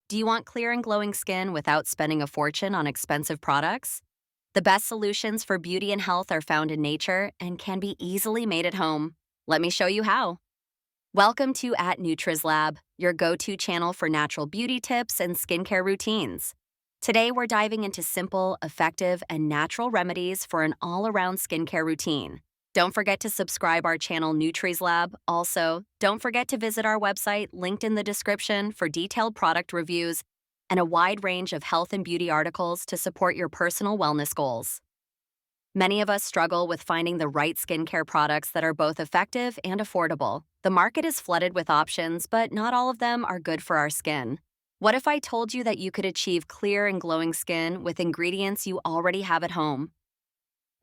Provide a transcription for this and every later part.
Do you want clear and glowing skin without spending a fortune on expensive products? The best solutions for beauty and health are found in nature and can be easily made at home. Let me show you how. Welcome to @NutrislAb, your go-to channel for natural beauty tips and skincare routines. Today, we're diving into simple, effective, and natural remedies for an all-around skincare routine. Don't forget to subscribe our channel NutrislAb. Also, don't forget to visit our website linked in the description for detailed product reviews and a wide range of health and beauty articles to support your personal wellness goals. Many of us struggle with finding the right skincare products that are both effective and affordable. The market is flooded with options, but not all of them are good for our skin. What if I told you that you could achieve clear and glowing skin with ingredients you already have at home?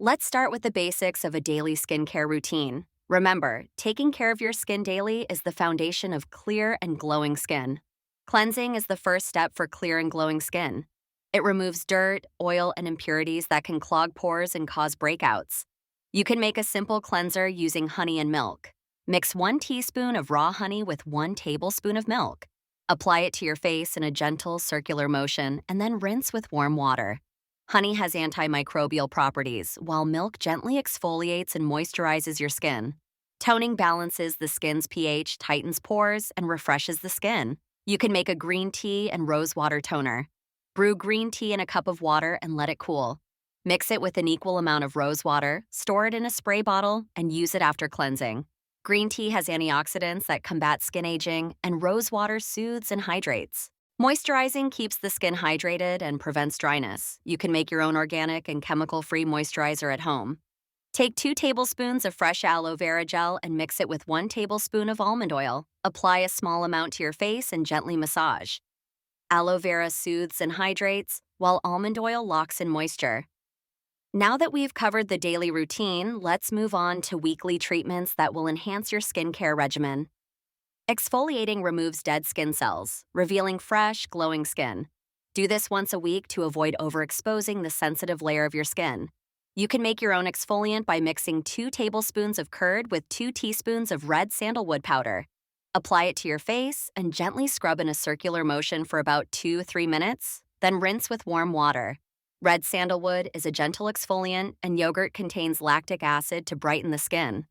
Let's start with the basics of a daily skincare routine. Remember, taking care of your skin daily is the foundation of clear and glowing skin. Cleansing is the first step for clear and glowing skin. It removes dirt, oil, and impurities that can clog pores and cause breakouts. You can make a simple cleanser using honey and milk. Mix 1 teaspoon of raw honey with 1 tablespoon of milk. Apply it to your face in a gentle circular motion and then rinse with warm water. Honey has antimicrobial properties, while milk gently exfoliates and moisturizes your skin. Toning balances the skin's pH, tightens pores, and refreshes the skin. You can make a green tea and rose water toner. Brew green tea in a cup of water and let it cool. Mix it with an equal amount of rose water, store it in a spray bottle, and use it after cleansing. Green tea has antioxidants that combat skin aging, and rose water soothes and hydrates. Moisturizing keeps the skin hydrated and prevents dryness. You can make your own organic and chemical-free moisturizer at home. Take 2 tablespoons of fresh aloe vera gel and mix it with 1 tablespoon of almond oil. Apply a small amount to your face and gently massage. Aloe vera soothes and hydrates, while almond oil locks in moisture. Now that we've covered the daily routine, let's move on to weekly treatments that will enhance your skincare regimen. Exfoliating removes dead skin cells, revealing fresh, glowing skin. Do this once a week to avoid overexposing the sensitive layer of your skin. You can make your own exfoliant by mixing 2 tablespoons of curd with 2 teaspoons of red sandalwood powder. Apply it to your face and gently scrub in a circular motion for about 2-3 minutes, then rinse with warm water. Red sandalwood is a gentle exfoliant, and yogurt contains lactic acid to brighten the skin.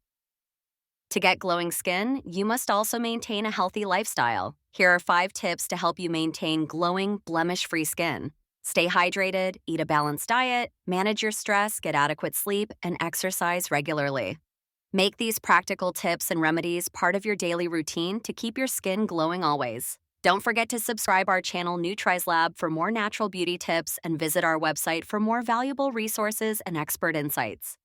To get glowing skin, you must also maintain a healthy lifestyle. Here are 5 tips to help you maintain glowing, blemish-free skin. Stay hydrated, eat a balanced diet, manage your stress, get adequate sleep, and exercise regularly. Make these practical tips and remedies part of your daily routine to keep your skin glowing always. Don't forget to subscribe our channel NutrislAb for more natural beauty tips and visit our website for more valuable resources and expert insights.